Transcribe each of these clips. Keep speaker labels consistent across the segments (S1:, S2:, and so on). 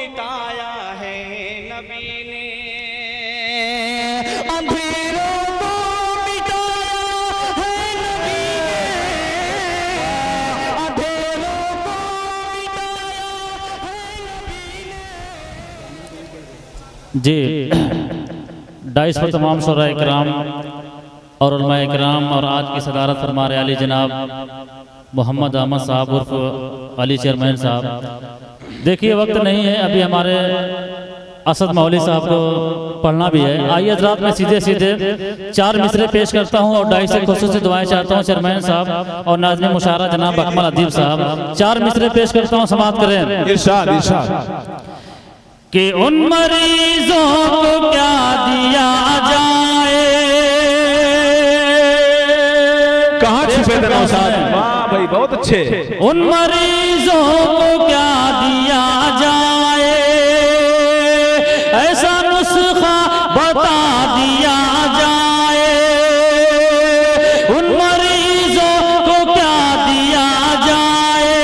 S1: मिटाया है नबी ने,
S2: अंधेरों को मिटाया है नबी ने, अंधेरों को मिटाया है नबी ने।
S3: जी डाइस पर तमाम शुरा इकराम और उलमा इकराम और आज की सदारत फरमा रहे अली जनाब मोहम्मद अहमद साहब उर्फ अली चेयरमैन साहब। देखिए वक्त नहीं है, अभी हमारे असद मौली साहब को पढ़ना भी है। आइए हज़रात में सीधे सीधे 4 मिसरे पेश करता हूं और डाइस से खुसूसी दुआएं चाहता हूं चेयरमैन साहब और नाज़िम मुशारा जनाब अकमल अदीब साहब। 4 मिसरे पेश करता हूं, समाअत करें।
S1: इरशाद इरशाद।
S3: कि उन मरीजों को क्या दिया जाए,
S1: कहाँ छुपे थे नौशाद? वाह भाई बहुत अच्छे।
S3: उन मरीजों को क्या दिया जाए, ऐसा नुस्खा बता दिया जाए। उन मरीजों को क्या दिया जाए,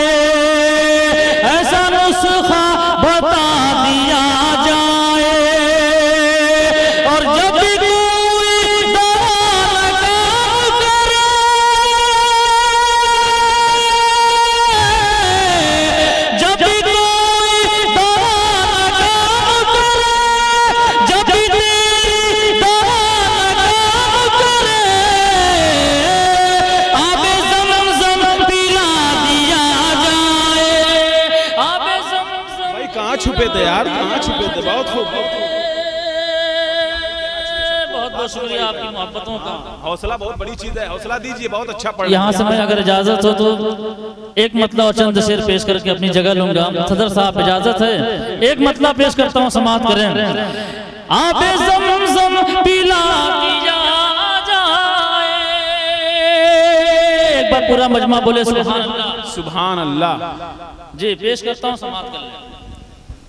S3: ऐसा नुस्खा बता दिया जाए। और जब भी कोई दवा लगाओ करे, जब भी कोई दवा लगाओ करे, जब भी तेरी दवा लगाओ करे, आबे ज़मज़म पिला दिया जाए। आबे ज़मज़म
S1: भाई कहाँ छुपे थे यार, कहाँ छुपे थे? बहुत खूब।
S3: बहुत बहुत शुक्रिया आपकी मोहब्बतों का।
S1: हौसला बहुत बड़ी चीज है, हौसला दीजिए, बहुत अच्छा पढ़।
S3: यहाँ से मैं अगर इजाजत हो तो एक मतलब और चंद शेर पेश करके अपनी जगह लूंगा। सदर साहब इजाजत है, एक मतलब पेश करता हूँ, समाअत करें। आबे ज़मज़म पिला दिया जाए। एक बार पूरा मजमा बोले सुभान अल्लाह।
S1: सुभान अल्लाह।
S3: जी पेश करता हूँ, समाअत कर लें।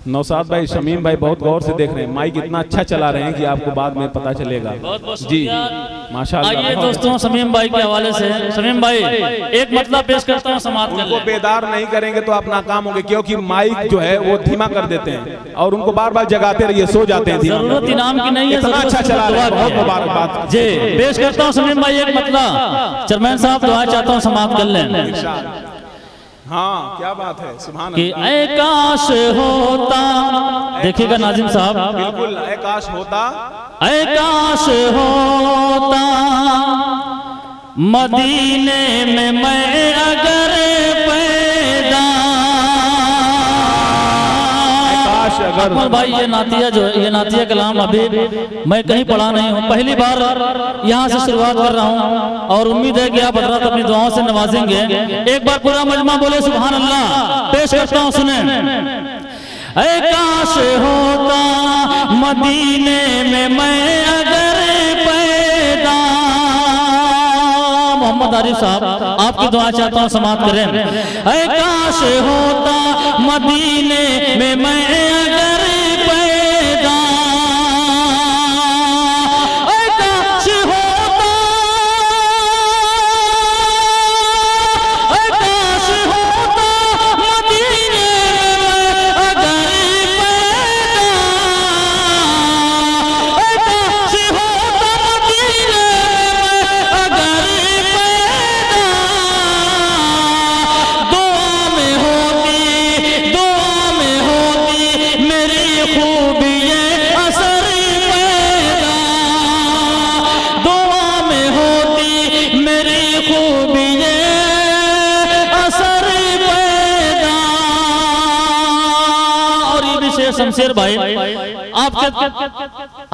S1: नौशाद भाई, शमीम भाई बहुत गौर से देख रहे हैं, माइक इतना अच्छा चला रहे हैं कि आपको बाद में पता चलेगा।
S3: बहुत बहुत
S1: जी
S3: शुक्रिया।
S1: माशाअल्लाह।
S3: आइए दोस्तों शमीम भाई के हवाले से, शमीम भाई एक मतलब पेश करता हूँ, समाअत कर
S1: उनको
S3: लें।
S1: बेदार नहीं करेंगे तो आप नाकाम होंगे, क्योंकि माइक जो है वो धीमा कर देते हैं और उनको बार बार जगाते रहिए, सो जाते हैं धीमा।
S3: जरूरत इनाम की नहीं है,
S1: इतना
S3: जरूरत
S1: अच्छा चला रहे हैं, बहुत
S3: दुआ की है।
S1: मुबारकबाद।
S3: जी पेश करता हूँ शमीम भाई एक मतलब। चेयरमैन साहब दुआ चाहता हूँ, समाअत कर लें।
S1: हाँ क्या बात है, सुभान
S3: कि
S1: अल्लाह।
S3: ऐ काश होता, देखिएगा नाजिम साहब,
S1: बिल्कुल ऐ काश होता,
S3: ऐ काश होता मदीने में मैं अगर पैदा।
S1: काश अगर।
S3: अकमल भाई ये नातिया जो है, ये नातिया कलाम अभी मैं कहीं पढ़ा नहीं हूँ, पहली बार यहाँ से शुरुआत कर रहा हूँ और उम्मीद है कि आप हज़रात अपनी दुआओं से नवाजेंगे। एक बार पूरा मजमा बोले सुभान अल्लाह। पेश करता हूँ, सुने। ऐ काश होता मदीने में मैं अगर पैदा। मोहम्मद आरिफ साहब आपकी दुआ चाहता हूँ, समाअत करें। ऐ काश होता मदीने में मैं अगर पैदा। ऐ काश होता, ऐ काश होता मदीने में मैं अगर पैदा। ऐ काश होता मदीने में मैं अगर पैदा। दुआ में होती मेरी खूबी ये असर पैदा। दुआ में होती मेरी खूबी ये असर पैदा। और ये विशेष शमशेर भाई आपके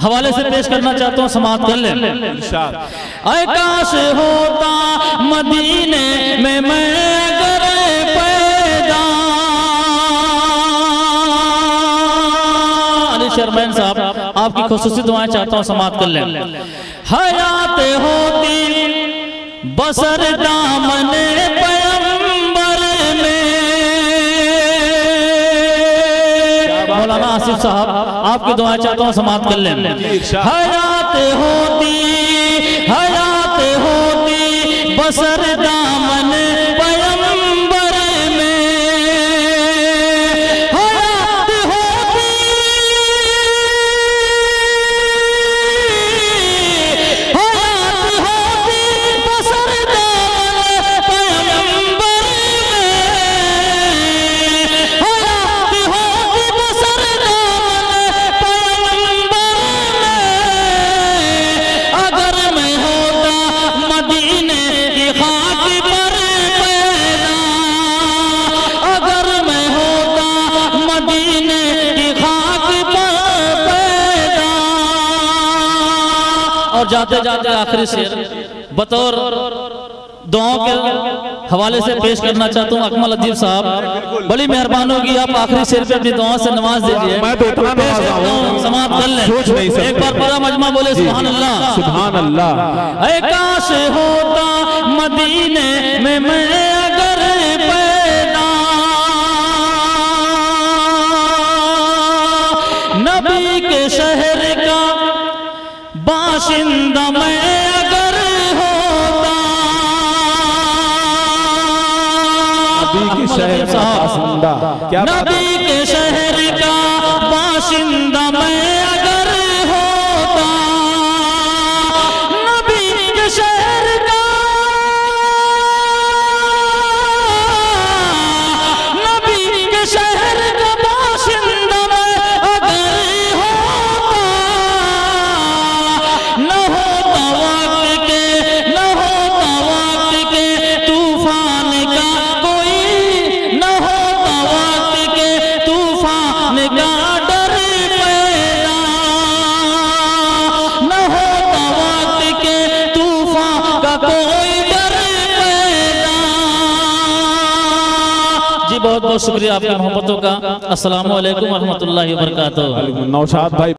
S3: हवाले से पेश करना चाहता हूँ, समाअत कर लें।
S1: इरशाद।
S3: ऐ काश होता मदीने में मैं अगर पैदा। अली चेयरमैन साहब आपकी खुसूसी दुआएं चाहता हूँ, समाअत कर लें। हयात होती बसर दामने पैगंबर में। मौलाना आसिफ साहब आपकी दुआएं चाहता हूँ, समाअत कर लें। हयात होती बसर दामन पैगंबर में। हयात होती और जाते जाते आखिरी शेर बतौर दुआओं के हवाले से पेश करना चाहता हूँ। अकमल अदीब साहब बड़ी मेहरबानी होगी, आप आखिरी शेर पे अपनी दुआओं से नवाज दीजिए।
S1: मैं तो इतना नवाजा हूं,
S3: समाप्त कर लें। एक बार पूरा मजमा बोले सुभान अल्लाह
S1: सुभान अल्लाह।
S3: ऐ काश होता मदीने में मैं अगर पैदा, नबी के शहर का बाशिंदा मैं अगर होता,
S1: नबी के शहर का बाशिंदा, क्या
S3: नबी के शहर का बाशिंदा मैं अगर होता, नबी के शहर का, नबी के शहर का बाशिंदा मैं अगर होता, न होता वक्त के, न होता वक्त के तूफान का कोई, न होता वक्त के तूफान का डर पैदा, न होता वक्त के तूफान का कोई डर पैदा। जी बहुत बहुत शुक्रिया आपकी मोहब्बतों का। अस्सलामु अलैकुम व रहमतुल्लाहि व बरकातहू।
S1: नौशाद भाई